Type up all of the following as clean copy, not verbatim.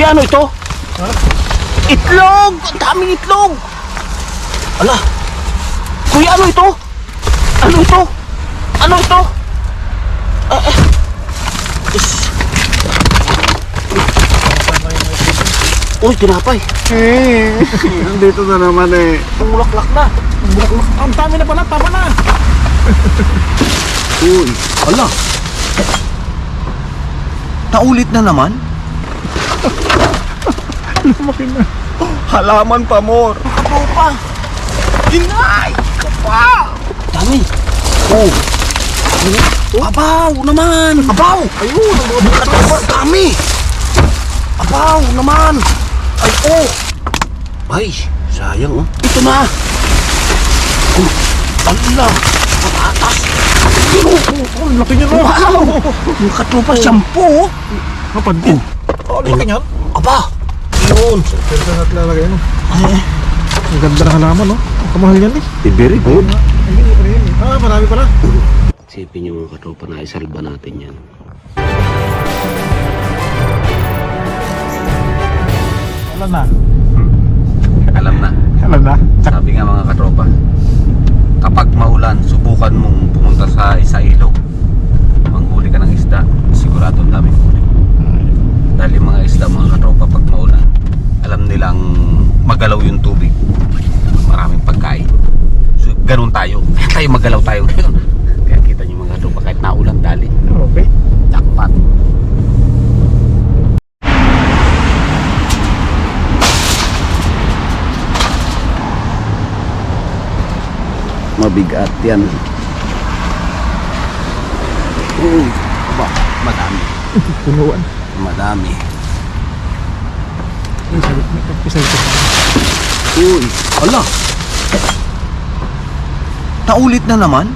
Kuya, ano ito? Ha? Itlog! Ang daming itlog! Ala! Kuya, ano ito? Ano ito? Ano ito? Uy, tinapay. Nandito na naman eh. Bulaklak na. Bulaklak. Ang dami na pala, tama na. Uy, ala. Naulit na naman? Lumaki na. Halaman pa, more. Kapaw pa. Inay! Kapaw! Dami. Oh. Abaw naman. Abaw! Ayun, ang mga bulaklak. Dami. Abaw naman. Ay, oh. Ay, sayang oh. Ito na. Oh, ala. Patatas. Oh, laki niya na. Wow! Yung katropa, shampoo. Kapantin. Oh, laki niyan. Aba! Yun. Pero na lalagay ano. Ang ganda ng halaman, no? Ang kamahal yan eh. Very good. Marami pala. Isipin yung mga katropa na isalba natin yan. Alam na. Alam na. Alam na. Sabi nga mga katropa, kapag maulan, subukan mong pumunta sa ilog. Manghuli ka ng isda, sigurado ang daming huli. Dahil yung mga isda, mga katropa, pag maulan, alam nilang magalaw yung tubig. Maraming pagkain. So, ganun tayo. Kaya tayo magalaw tayo ngayon. Kaya kita nyo mga katropa, kahit naulan dali. Okay. Jackpot. Mabigat yan. Uy, aba, madami. Punuan. Madami. Isa ito. Uy, ala. Naulit na naman?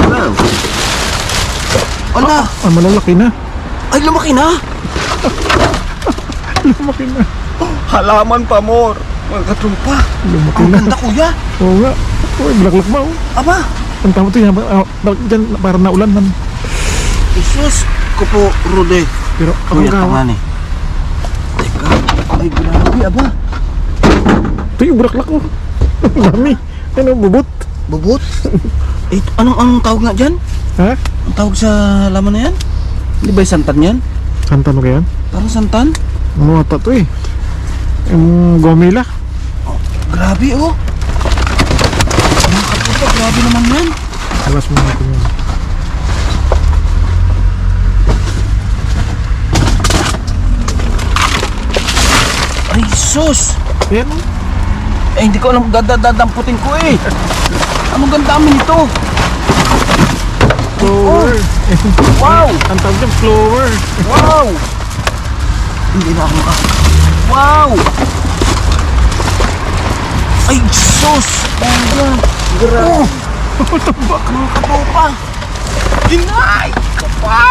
Ala. Ala. Ah, malalaki na. Ay, lumaki na. Lumaki na. Halaman pa, more. Mga katropa. Lumaki Ang na. ganda, kuya. Oo nga. Uy, bulaklak ba oh. Aba. Ang tama ito yan. Dyan, parang naulan man. Isus ko po, Rode. Pero ang Kuya, gawa. tanga ni. Teka. Ay, grabe, aba. Ito yung bulaklak oh. Ang dami. Ano, bubot? Bubot. Eh, anong tawag nga dyan? Ha? Ang tawag sa laman na yan? Hindi ba yung santan yan? Santan mo kaya? Parang santan? Mga tato eh. Yung gomila. Grabe, oh. Mga katropa, grabe naman yan. Alas mo natin yun. Ay, sus. Ayan oh. Eh, hindi ko alam dadamputin ko eh. Anong gandami nito? Flower. Wow! Ang tawag dyan, flower. Wow! Hindi na ako maka... Wow! Ay, sus! Ayan. Oh! Tambak ng katropa. Inay! Kapa!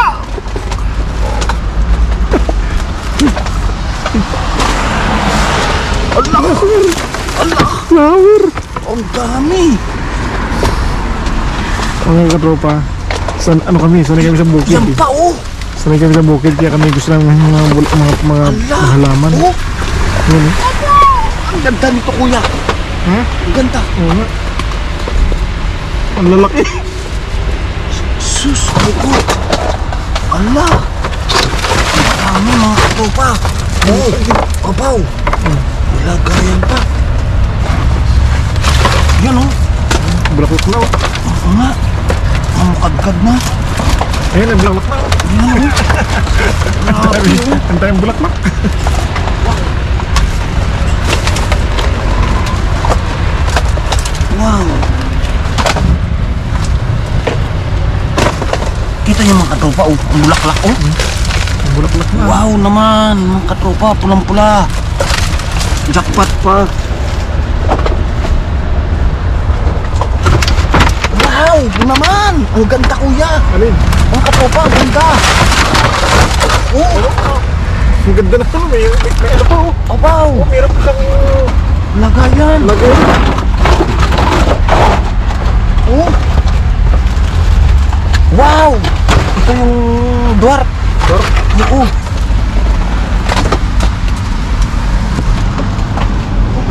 Allah! Allah! Flower. Ang dami! Mga katropa. Ano kami? Sanay kami sa bukid. Yan Eh. pa, oh! Sanay kami sa bukid. Kaya kami gusto lang mga Allah! halaman. Oh! Yun eh. Ang ganda nito, kuya! Ha? Ang ganda! Oo nga. Ang lalaki. Sus, ko! Allah! Ang dami, mga katropa! Oh! Abaw! Nilagayan pa! Yan, oh! Bulaklak na oh. Oo nga! Mamukadkad na! Ayan, ang bulaklak na oh. Yan, oh! Grabe, oh! Ang tayong bulaklak. Wow! Kita niyo mga katropa, oh! Ang bulaklak, oh! Ang bulaklak na. Wow naman! Mga katropa, pulang-pula! Jackpot pa! Wow! Naman! Ang ganda, kuya! Alin? Mga katropa, ang ganda! Oh! Ang ganda na ito. May ano pa oh. Abaw! Meron pa siyang Lagayan! lagay. Oh! Wow! Ito yung dwarf! Dor. Oo.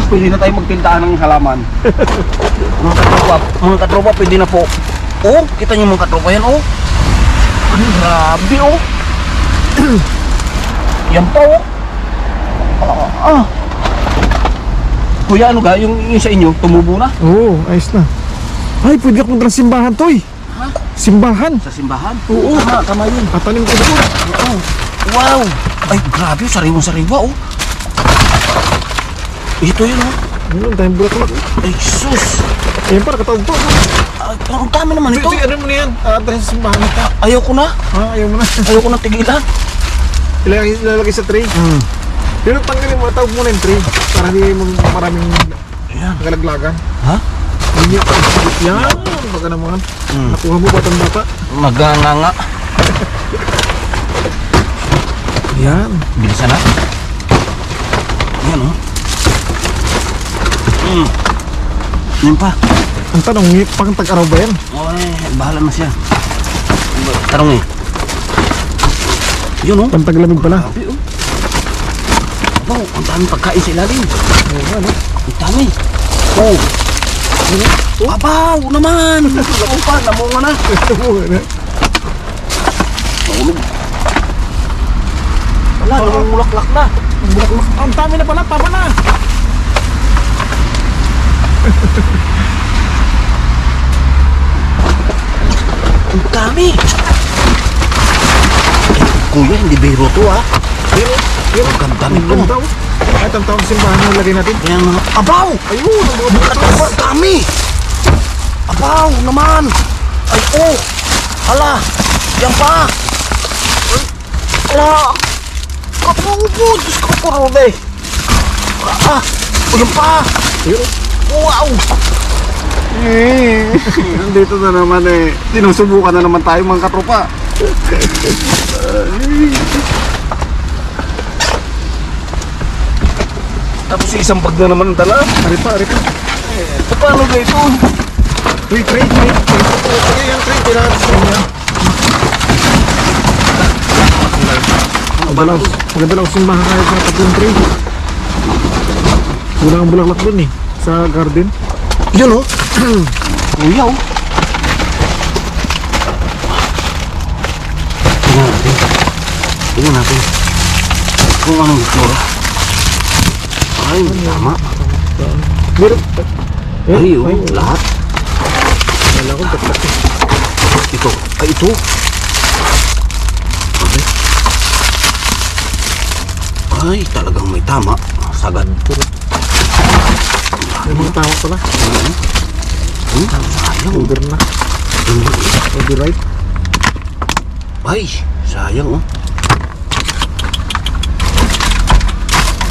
Pwede na tayo magtindahan ng halaman. Mga katropa, pwede na po. Oh, kita niyo mga katropa yan, oh. Ang grabe, oh. Yan pa, oh. Kuya, ano ga? Yung sa inyo, tumubo na? Oo, ayos na. Ay, pwede akong ng simbahan, Toy. Ha? Simbahan. Sa simbahan? Oo. Tama yun. Tatanim ko doon. Oo. Wow! Ay, grabe, sariwa-sariwa, oh. Ito yun, oh. Ayun, dahil bulaklak. Ay, sus! Ayan para, katawag po. Ay, ang dami naman ito. Sige, ano mo na yan? Dahil sa simbahan ito. Ayaw ko na. Ayaw mo na. Ayaw ko na tigilan. Ilalagay sa tray. Pero tanggalin mo, tawag mo na yung tray. Para hindi mo maraming Ayan. nakalaglagan. Ha? Hindi. Yan. Baka naman. Nakuha mo batang bata. Maganganga. Yan. Bilisan na. Ayan, oh. Yan pa. Ang tanong, pang tag-araw ba yan? Ay, bahala na siya. Tarong eh. Yun, oh. Pang taglamig pala. Grabe, oh. Wow, ang daming pagkain sa ilalim. Ayan, ano? Ang dami. Oh. Abaw naman. Naku pa, namunga na. Nahulog. Wala, namumulaklak na. Ang dami na pala, tama na. Ang dami. Kuya, hindi biro to, ha. Pero, Ang ganda ang nito. ganda, oh. Kahit ang tawag simbahan na lagay natin. Kaya nga, abaw! Ayun, ang mga Ang dami! Abaw naman! Ay, oh! Hala! Yan pa! Hala! Kapupo! Diyos ko po, Rode! Yan pa! Ayun. Wow! Nandito na naman eh. Sinusubukan na naman tayo mga katropa. Tapos isang bag na naman ang dala. Aripa. Paano ba ito? Uy, tray. Ay, yung tray, kailangan sa inyo. Maganda lang simbahan kahit sa tatlong tray. Kulang ang bulaklak dun eh. Sa garden. Yun, oh! Kuya, oh! Tingnan natin. Kung anong itsura. Ay, tama. Meron. Ay, oh, lahat. Wala akong tatlak eh. Ito. Ay, ito. Okay. Ay, talagang may tama. Sagad. May mga tao pala. Sayang. Over na. Copyright. Ay, sayang, oh.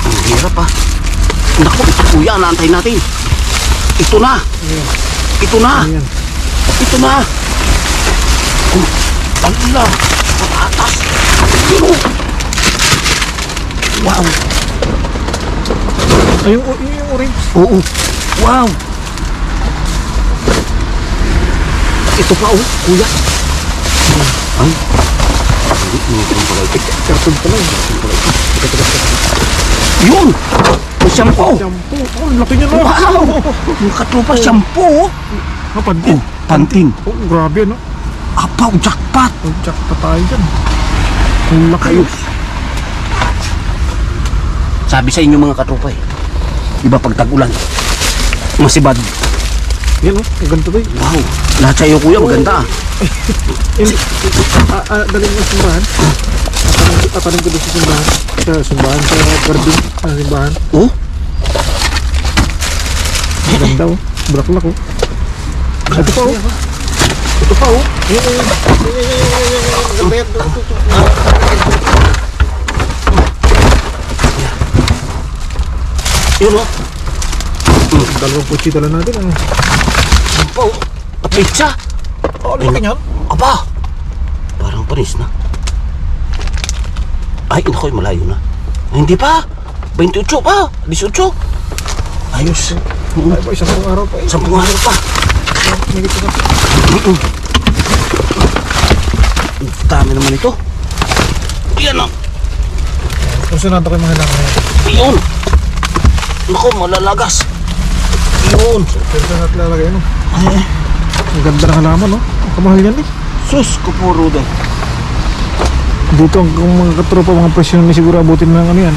Ang hirap, ah. Naku, ito kuya, naantay natin. Ito na. Ito na. Ayan. Ito na. Oh, ala. Patatas. Yun, oh. Wow. Ay, yung orange. Oo. Wow. Ito pa, oh, kuya. Ay. Hindi pala ito. Karton pala eh. Yun. May shampoo. Shampoo. Oh, laki niya na. Wow. Yung katropa shampoo. Pantin. Panting. Oh, grabe no. Apaw, jackpot. Oh, jack pa tayo dyan. Ang laki. Ayos. Sabi sa inyo mga katropa eh. Iba pag tag-ulan. Masibad. Yan oh, ang ganda to eh. Wow. Lahat sa iyo kuya maganda ah. Daling mo simbahan. Tatanong ko doon sa simbahan. Sa simbahan, sa garden. Sa simbahan. Oh? Ang ganda oh. Bulaklak oh. Ito pa oh. Ito pa oh. Yun oh. Dalawang putsita lang natin. Ano? Yun pa oh. Pizza. Oh, laki niyan. Aba. Parang panis na. Ay, nakoy, malayo na. Ay, hindi pa. 28 pa. 18. Ayos. Ay ba, isang araw pa eh. 10 araw pa. Nagit ko na. Dami naman ito. Ayan na. Susunod ako yung mga halaman na ito. Yun. Naku, malalagas. Yun. Pero ito natin lalagay, ano? Ay, Ang ganda ng halaman, no? Ang kamahal yan eh. sus, kupuro din. Dito ang kung mga katropa, mga presyon ni siguro abutin ng ano yan.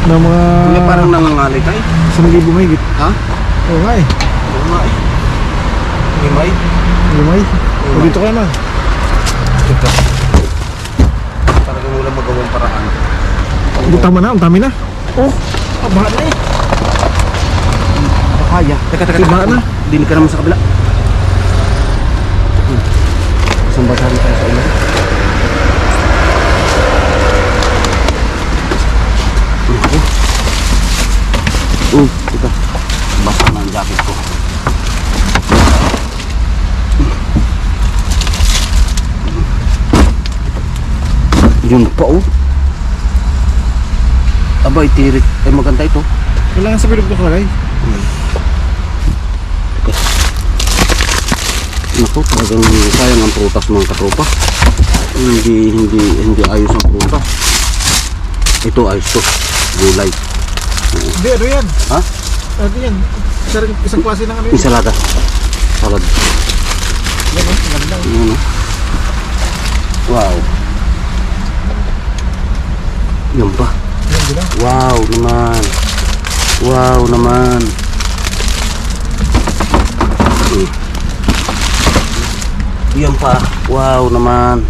Mga Kuya, parang nangangalay tayo. 1,000 mahigit. Ha? Oo nga eh. Oo nga eh. Limay? Limay. O dito ka na. Ito. Talagang wala magawang paraan. Hindi, tama na, ang dami na. Oh, baha na eh. Kaya. Teka. Baha na. Dinig ka naman sa kabila. Saan ba tayo sa ilaw? Teka. Basa na ang jacket ko. Yun pa oh. Abay, tirik. Ay, maganda ito. Kailangan sa bilog na kalagay. Naku, talagang sayang ang prutas mga katropa. Hindi ayos ang prutas. Ito ayos to. Gulay. Hindi, ano yan? Ha? Ano yan? Isang klase ng ano yun. Ensalada. Salad. Yan, oh, maganda. Yun, oh. Wow. Yan pa. Yan, di ba? Wow naman. Wow naman. Yan pa. Wow naman.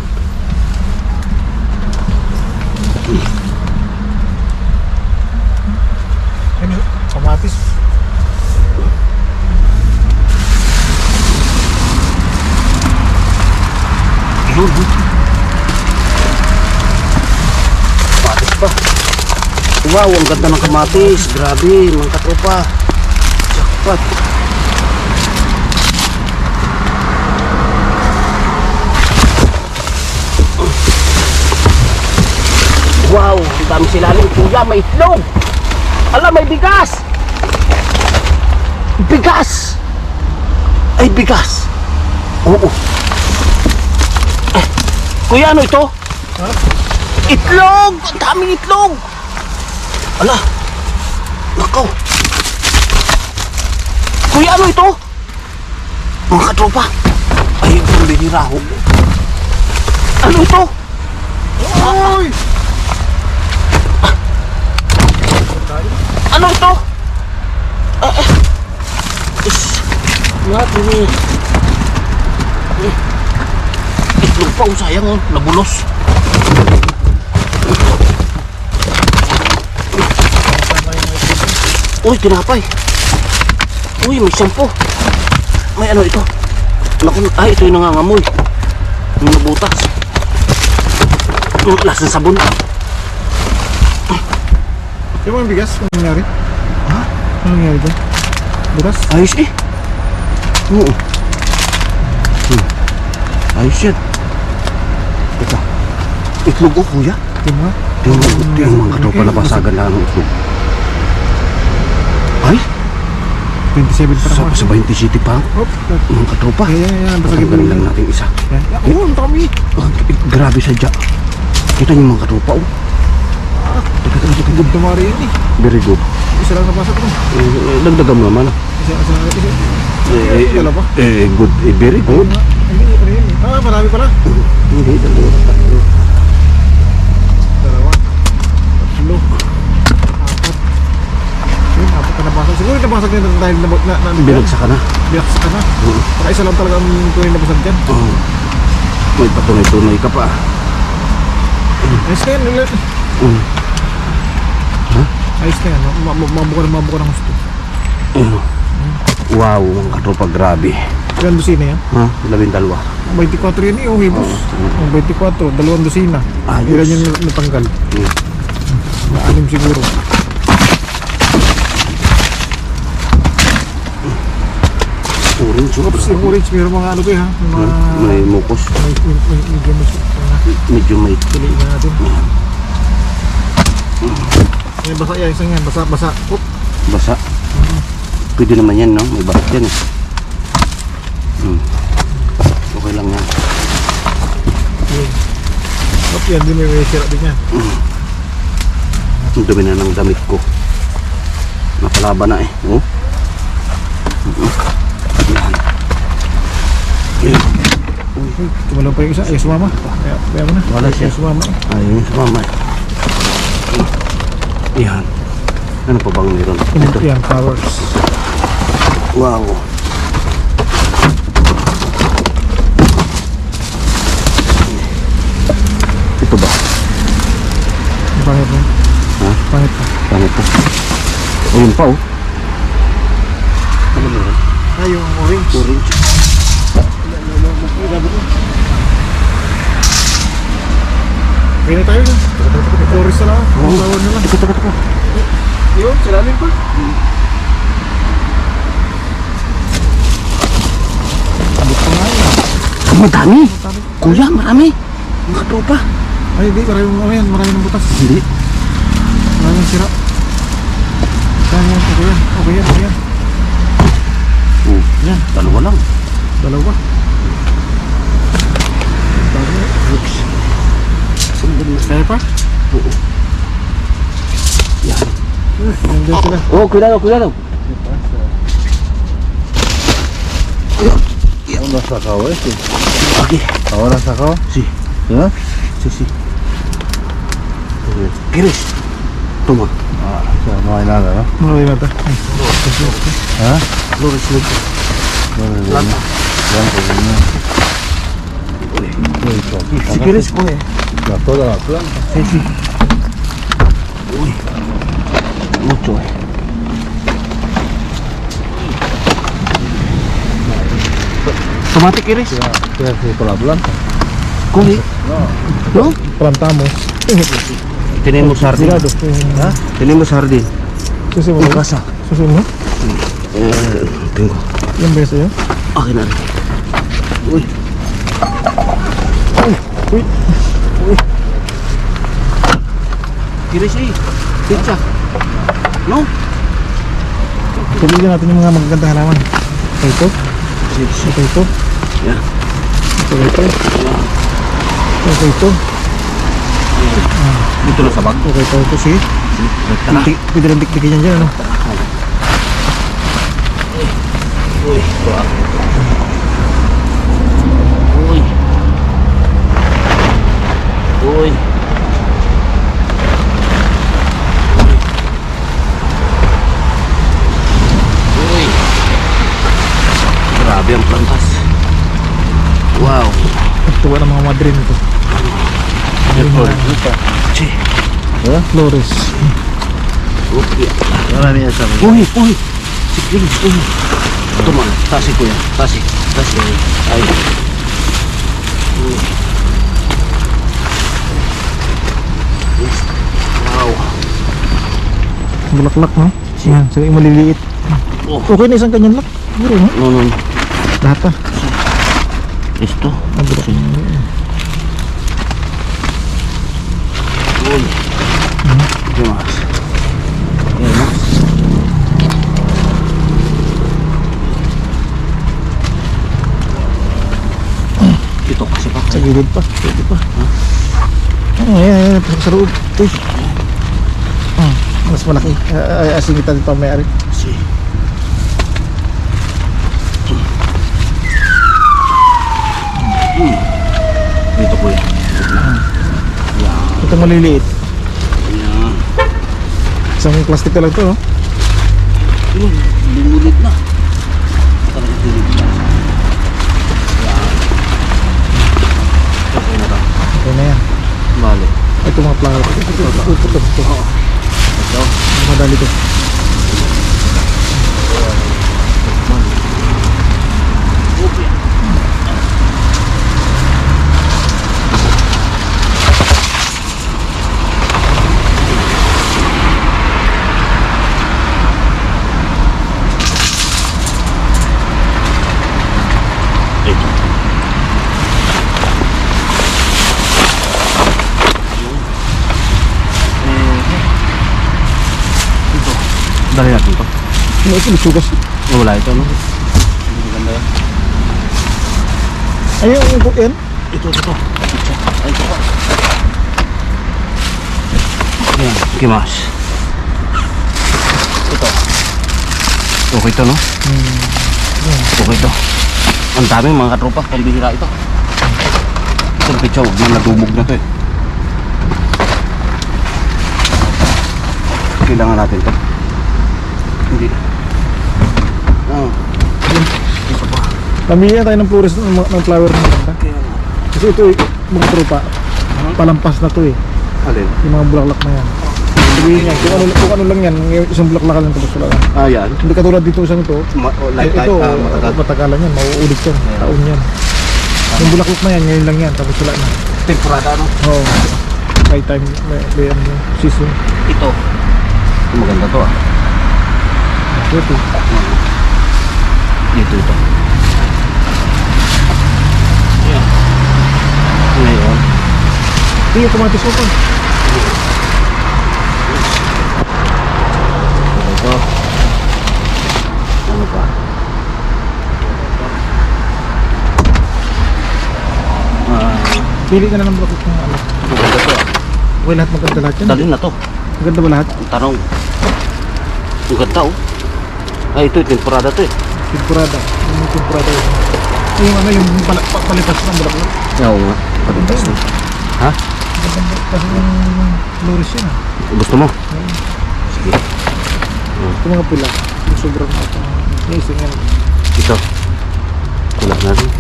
Ano? Kamatis. Yun. Kamatis pa. Wow, ang ganda ng kamatis. Grabe, mga katropa. Jackpot. Wow, ang dami silalim. Kuya, may itlog. Ala, may bigas. Bigas. Ay, bigas. Oo. Kuya, ano ito? Ha? Itlog! Ang daming itlog! Ala! Nakaw! Kuya, ano ito? Mga katropa! Ay, ang bihira ho. Ano ito? Oy! Ano ito? Lahat ini. Itlog pa, oh, sayang oh, nabulos. Uy, tinapay. Uy, may shampoo. May ano ito? Naku, ay, ito yung nangangamoy. Yung nabutas. Yung lasang sabon. Yung mga bigas, ano nangyari? Ha? Ano nangyari doon? Buras? Ayos eh. Oo. Ayos yan. Ito. Itlog oh, kuya. Tingnan. Tingnan mga katropa, nabasagan lang ang itlog. Ay, 27 pa sa naman. 20 city pa. Hop. Mga katropa. Yan. Basagin Patanggalin lang natin isa. Yan. Oo, ang dami. Oh, grabe sadya. Kita niyo mga katropa oh. Teka. Good tumari yan eh. Very good. Isa lang napasok mo. Dagdagan mo naman. Dala pa? Good. Very good. Hindi, ano yun eh. Ah, marami pala. Hindi, dalawa. Tatlo. Dalawa. Tatlo. Apat. Yun, apat na nabasag. Siguro nabasag na yun dahil Binagsak ka na. binagsak ka na. Baka isa lang talaga ang tunay nabasag dyan. Oh. May patunay-tunay ka pa. Ayos na yan. Ayos na yan. Mabuka ng gusto. Wow, mga katropa, grabe. Ilan dosina yan? Ha? 12. 24 yan eh, oh, hibos. Ang 24, dalawang dosina. Ayos. Ilan yung natanggal? Anim siguro. Orange, Tapos yung orange, mayroon mga ano to eh ha? Mga... may mukos. Medyo Medyo may. piliin na natin. Yan, basa yan, isang yan. Basa. Oop. Basa. Pwede naman yan, no? May bakit yan eh. Okay lang yan. Yun. Oop. Yan din may sira din yan. Ang dumi na ng damit ko. Napalaba na eh. Oh. Yan. Yan. Tumalaw pa yung isa. Ay, sumama. Kaya mo na. Wala siya. Sumama eh. Ayun, sumama eh. Yan. Ano pa bang meron? Ito. Yan, powers. Wow. Ito ba? Pangit mo. Ha? Pangit pa. Pangit pa. Ayun pa oh. Ano meron? Ah, yung orange. Orange. Kaya na tayo na. Forest na lang. Oo. Tawad na lang. Teka. Yun, salamin pa. Abot pa nga yun. Madami. Kuya, marami. Mga tropa. Ay, hindi. Maraming butas. Hindi. Maraming sira. Saan yan? Okay yan. Okay yan. Oh, yan. Dalawa lang. Dalawa. Oops. Sundan mo. Kaya pa? Oo. Yan. Nandiyan sila. Oh, cuidado. ¿Dónde has sacado este? Aquí. ¿Ahora has sacado? Sí. ¿Eh? Sí. ¿Quieres? Toma. Ah, o sea, no hay nada, ¿no? Marami na ito. ¿Ah? Flores, flores. No, Planta. blanco, no. ¿Qué he hecho aquí? Si quieres, coge. Toda la planta. Sí. Uy. Mucho, ¿Tomate quieres? ¿Qué haces con la planta? Coge. ¿No? Plantamos. Tenemos sardín. Sigurado. ¿Ah? Tenemos sardín. Susi mo. En casa. Susi mo. Tengo. Ilang beses yun? Akin na rin. Uy. Uy. ¿Quieres ir? Pizza. ¿No? Tuloy natin yung mga magagandang halaman. Ito. Sí. Ito. Ya. Ito. Dito lang sa bag. Ito. Sige. Pwede lang dikdikin yan dyan, ano? Uy. Uy. Grabe ang plantas. Wow. Ito ba ng mga madrin ito? Che. Flores. Okay. Ahora mira esa. Uy. Si Chris, uy. Toma, tasi ko yan. Tasi. Ay. Uy. Wow. Bulaklak, no? Yan, sila yung maliliit. Oh. Okay na isang kanyan lak. Siguro, no? No. Lahat pa. Esto. Nabulak. Uy. ¿Qué más? ¿Qué más? Ito kasi pa. Sa gilid pa. Pwede pa. Ayan. Sa loob. Uy. Mas malaki. Asingitan pa may-ari. Si. Dito ko yan. Ito maliliit. Yan. Isang plastic na lang ito, no? Yun, lumulit na. Talaga tinig na. Yan. Okay na to. Okay na yan. Bale. Ito mga plano. Ito. Ito. Madali ito. Okay. Ito. Ito. Dali natin to. Ano ito? Sugas. Wala ito, no? Maganda yan. Ayun, yan. Ito. Ay, ito pa. Yan, kimas. Ito. Okay to, no? Okay to. Ang daming mga katropa, pambihira ito. Itong pitsaw, nadubog na to eh. Kailangan natin to. Hindi. Ah. Ito pa. Pamilya tayo ng florist ng flower na maganda. Kasi ito mga tropa, palampas na to eh. Alin? Yung mga bulaklak na yan. Sabihin niya, kung ano lang yan, isang bulaklak lang tapos wala. Ah, yan. Hindi katulad dito isang ito. Ito, Matagal. matagalan yan, mauulit yan, taon yan. Yung bulaklak na yan, ngayon lang yan, tapos wala na. Temporada, no? Oo. May time, may ano, season. Ito. Maganda to ah. Ito. Ito. Yan. Ngayon. Hindi, kamatis ko pa. Ito. Ano pa? Pili ka na ng bulaklak ng ano. Maganda to ah. Okay, lahat maganda lahat yan. Dali na to. Maganda ba lahat? Ang tanong. Ang ganda oh. Ay, ito, temporada to eh. Temporada. Yung temporada yun. Yung ano, yung palipas ng bulaklak. Oo nga. Pagkaktas na. Ha? Maganda kasi yung florist yan ah. Gusto mo? Sige. Ito mga pula. Yung sobrang yung isang yan. Ito. Kulak na rin.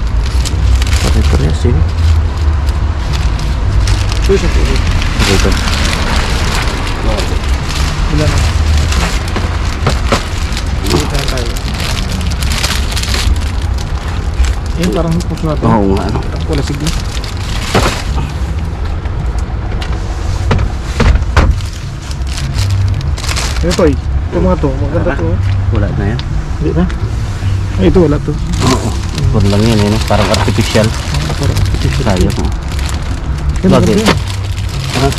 Pare-parehas eh. Ito isang pula. Ito. Wala na. Dito na tayo. Yan parang puso natin. Oo nga ano. Wala sige. Ito eh. Ito mga to. Maganda to. Wala na yan. Hindi na. Ay, ito wala to. Oo. Puro lang yan eh. No? Parang artificial. Parang artificial. Sayang mo. Yan maganda Bagay. yan. Ha?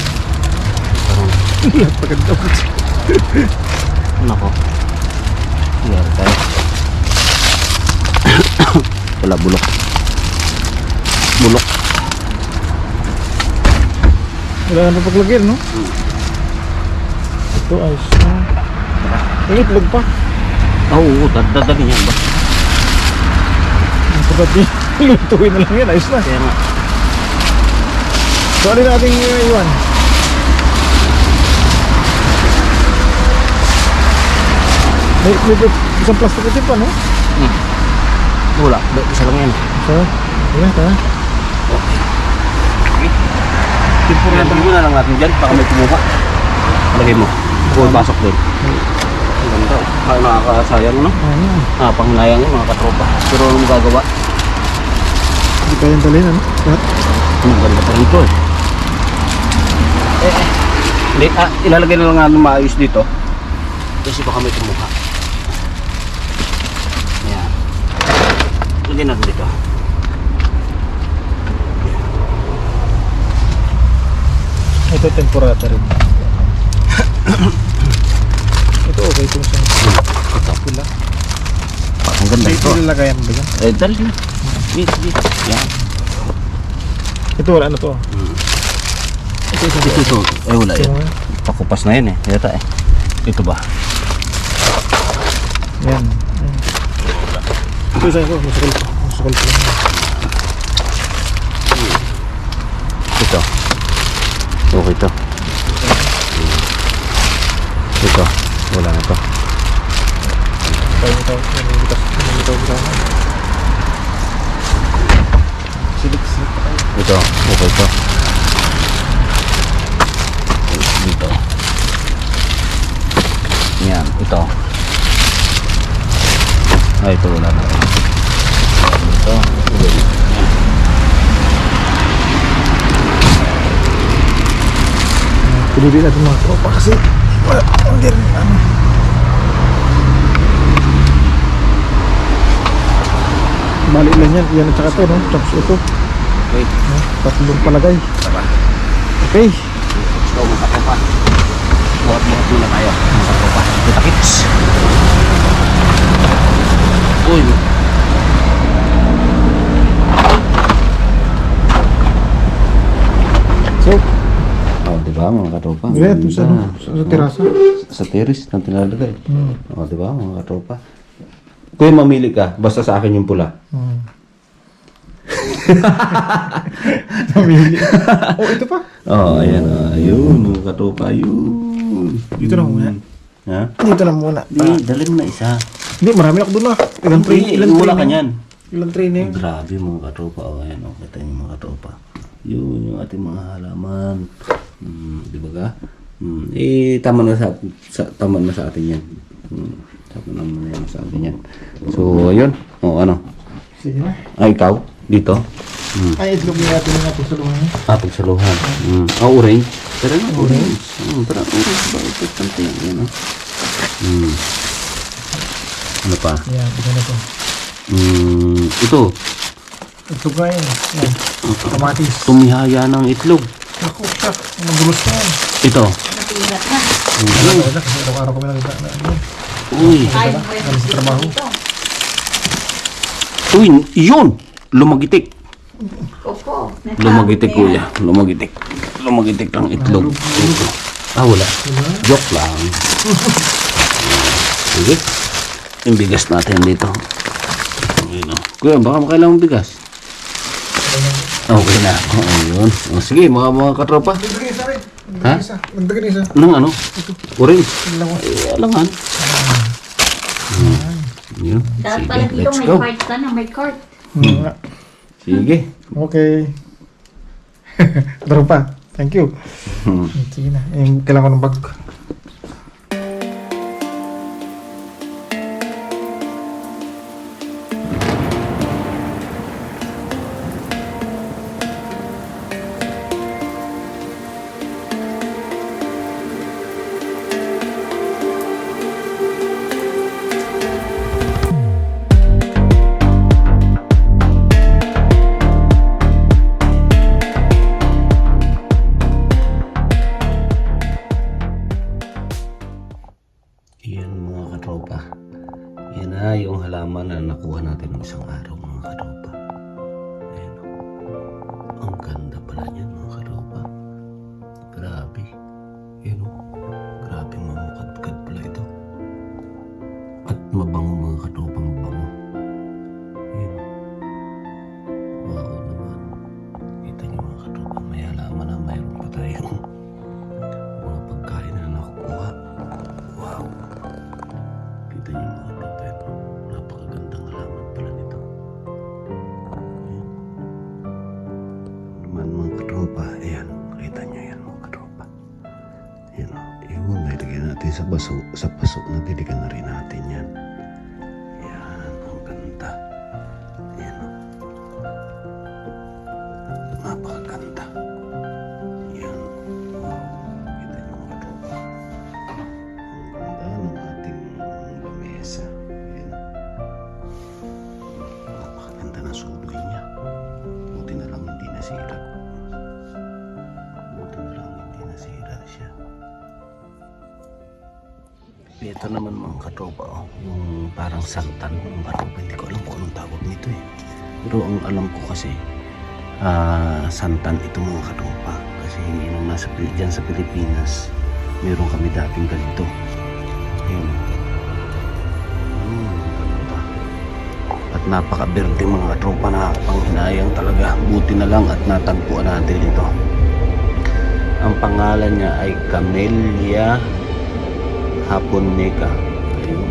Yan, maganda. Nako. Yan tayo. Wala bulok. Bulok. Wala na paglagyan, no? Ito ayos na. Ay, itlog pa. Oo, dadali yan ba? Ang sabat niya. Lutuin na lang yan, ayos na. Kaya nga. So, alin natin iwan? May isang plastic kasi pa, no? Wala. Isa lang yan. So, ayan, ha? Temporada mo na lang natin dyan. Baka may kumuha. Lagay mo. Huwag pasok din. Ang ganda. Ay, nakakasayang no? Ayan. Panghinayang yun mga katropa. Pero ano mo gagawa? Hindi kayang dalhin, ano? Lahat. Ang ganda pa rin ito eh. Hindi, ilalagay na lang natin maayos dito. Kasi baka may kumuha. Ayan. Lagyan natin dito. Ito temporada rin. Ito okay itong isang Ito. pula. Ang ganda ito. Ito lagayan ba yan? Eh, dali na. Yes, yes. Yan. Ito wala na to. Ito isang Ito. Eh, wala yan. Ito, Pakupas na yun eh. Yata eh. Ito ba? yan. Ito isang ito. Masukal pa. Masukal pa lang. Ito. Okay to. Ito. Wala na to. Tayo. Namimitaw. Silik pa tayo. Ito. Okay to. Dito. Yan. Ito. Ay, ito wala na. Ito. Pinili natin mga tropa kasi wala. Hindi rin ano. Bali lang yan. Yan at saka ito, no? Tapos ito. Okay. No? Tatlong palagay. Tara. Okay. Let's go mga katropa. Buhat-buhat muna tayo mga katropa. Kita kits. Uy. So, Oh, di ba mga katropa? Hindi, ito sa, Ganda. sa terasa. Sa terrace na tinalagay. Hmm. Oh, di ba mga katropa? Kuya, mamili ka. Basta sa akin yung pula. Hmm. Namili. Oh, ito pa. Oh, ayan. Ayun, mga katropa. Ayun. Dito na muna. Ha? Dito na muna. Di, dalhin mo na isa. Hindi, marami ako doon ah. Ilang Wala ka niyan. Ilang training. Grabe mga katropa. O, ayan o. Kita niyo mga katropa. Yun yung ating mga halaman. Di ba ka? Tama na tama na sa atin yan. Tama na yan sa atin yan. So, ayun. O, ano? Sige na. Ay, ikaw? Dito? Ay, itlog yung natin nga pagsaluhan. Pagsaluhan. Orange. Tara na, orange. Tara, orange ba? Ito, kante yan. Yan o. Ano pa? Yan, ito na to. Ito. Itlog nga yan. Yan. Kamatis. Tumihaya ng itlog. Ako, siya. Magulos na yan. Ito. Matilat na. Wala, kasi araw-araw kami nakita na ano. Uy. Ay, may Ano sa trabaho? dito. Uy, yun! Lumagitik. Opo. Lumagitik, kuya. Lumagitik. Lumagitik ang itlog. Ito. Wala. Joke lang. Sige. Yung bigas natin dito. Ayun, oh. Kuya, baka makailangan bigas. Okay na. Ayun. Sige, mga katropa. Nagdagan isa rin. Ha? Nagdagan isa. Nang ano? Orange. Dalawa. Alangan. Yun. Dapat Sige, pala dito let's may go. cart ka na, may cart. Sige. Okay. Tropa. Thank you. Sige na. Kailangan ko ng bag. Yan mga katropa. Yan na yung halaman na nakuha natin ng isang araw mga katropa. Ayan o. Ang ganda pala niyan mga katropa. Grabe. Yan o. Grabe mamukadkad pala ito. At mabango mga katropa, mabango. Yan o. Wow naman. Kita niyo mga katropa. May halaman na mayroon pa tayong mga pagkain na nakukuha. Wow. Kita niyo mga katropa ito. Napakagandang halaman pala nito. Ayan. Naman mga katropa. Ayan. Kita niyo yan mga katropa. Ayan o. Iyon. Nailagyan natin sa baso. Sa paso. Nadiligan na rin natin yan. Ayan. Ang ganda. Ayan o. Napakaganda. Ayan. Wow. Kita niyo mga katropa. Ang ganda ng ating lamesa. Ayan. Napakaganda na suloy niya. Buti na lang hindi nasira. Buti na lang hindi nasira siya. Ito naman mga katropa, oh, yung parang santan mga katropa. Hindi ko alam kung anong tawag nito eh. Pero ang alam ko kasi, santan ito mga katropa. Kasi nung nasa dyan sa Pilipinas, meron kami dating ganito. Ayun. Ganda. At napaka-berde mga katropa, nakakapanghinayang talaga. Buti na lang at natagpuan natin ito. Ang pangalan niya ay Camellia Japonica. Ayun.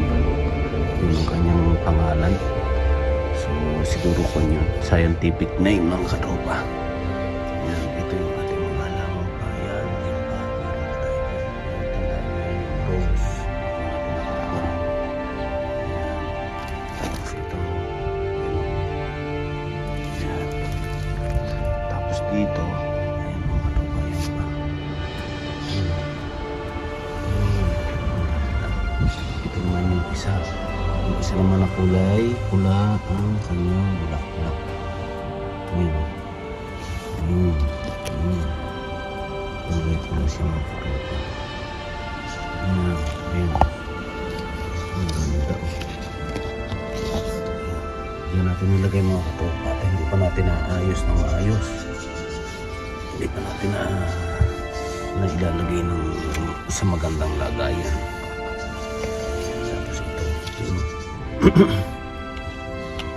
Yun ang kanyang pangalan. So siguro ko yun scientific name ng katropa. Yan, ito yung ating mga halaman pa. Yan, yan pa. Meron pa tayo dyan. Meron tanda yung rose. Tapos ito. Yan. Tapos dito. Ayan mga katropa. Yan pa. Ito naman yung isa. Yung isa naman na kulay. Pula ang kanyang bulaklak. Ayan. Kulay ko na siya mga katropa. Ayan. Ayan. Ang ganda. Diyan natin nilagay mga katropa. At hindi pa natin naayos na maayos. Hindi pa natin na ilalagay ng sa magandang lagayan. Tapos ito. Yun.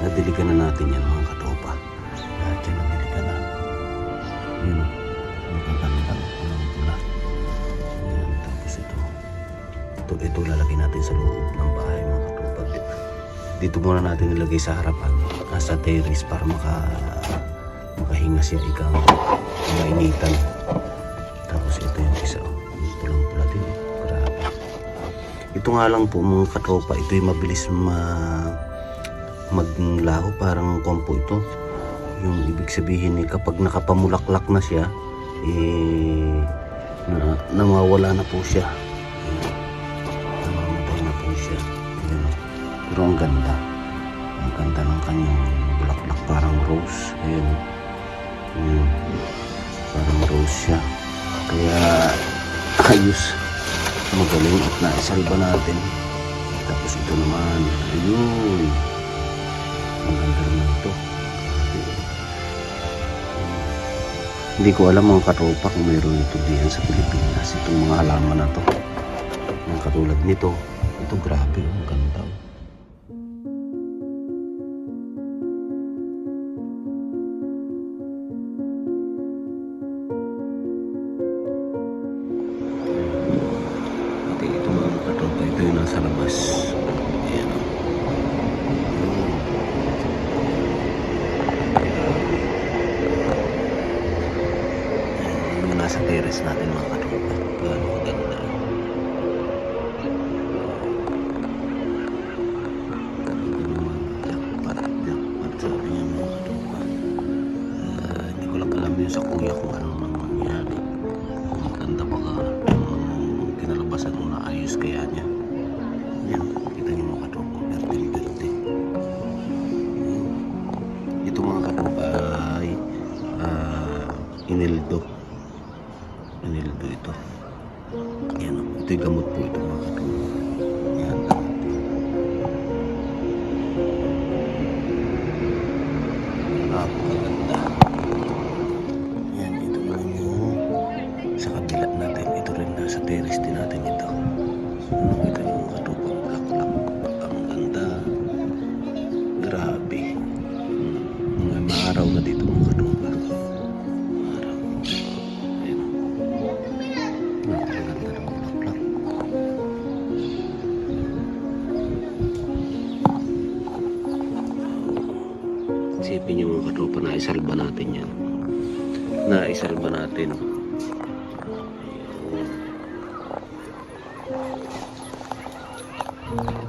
Nadiligan na natin yan mga katropa. Lahat yan nadiligan na. Yun o. Magagandang pulang-pula. Ayan, tapos ito lalagay natin sa loob ng bahay mga katropa. Dito muna natin ilagay sa harapan. Nasa terrace para makahinga siya ikang mainitan. Tapos ito yung isa. Pulang-pula din. Grabe. Ito nga lang po mga katropa. Ito yung mabilis maglaho, parang kompo ito. Yung ibig sabihin kapag nakapamulaklak na siya, nawawala na po siya. Namamatay na po siya. Pero ang ganda ng kanyang bulaklak, parang rose. Ayan. Parang rose siya, kaya ayos, magaling at naisalba natin. Tapos ito naman, ayun, maganda naman ito. Hindi ko alam mga katropa kung mayroon ito diyan sa Pilipinas, itong mga halaman na to. Yung katulad nito, ito grabe, ang ganda. Ito mga katropa, ito yung nasa labas. Ayan. Yung nasa terrace natin mga katropa. Gano'n maganda. Jackpot sabi niya mga katropa. Hindi ko lang alam yun sa kuya kung anong nangyari. Kung maganda pa ka kinalabasan mo na ayos kaya niya. Yan, kita niyo mga katropa. Berte. Ito mga katropa ay inildo ito. Yan, ito yung gamot po ito mga katropa. Yan, napakaganda. Yan, ito naman yung sa kabila natin. Ito rin nasa terrace din natin ito. Nakita niyo mga katropa, bulaklak. Ang ganda. Grabe. Mga maaraw na dito mga katropa. Maaraw. Ayan. Napakaganda ng bulaklak. Isipin niyo mga katropa, naisalba natin yan. Naisalba natin. Ayan.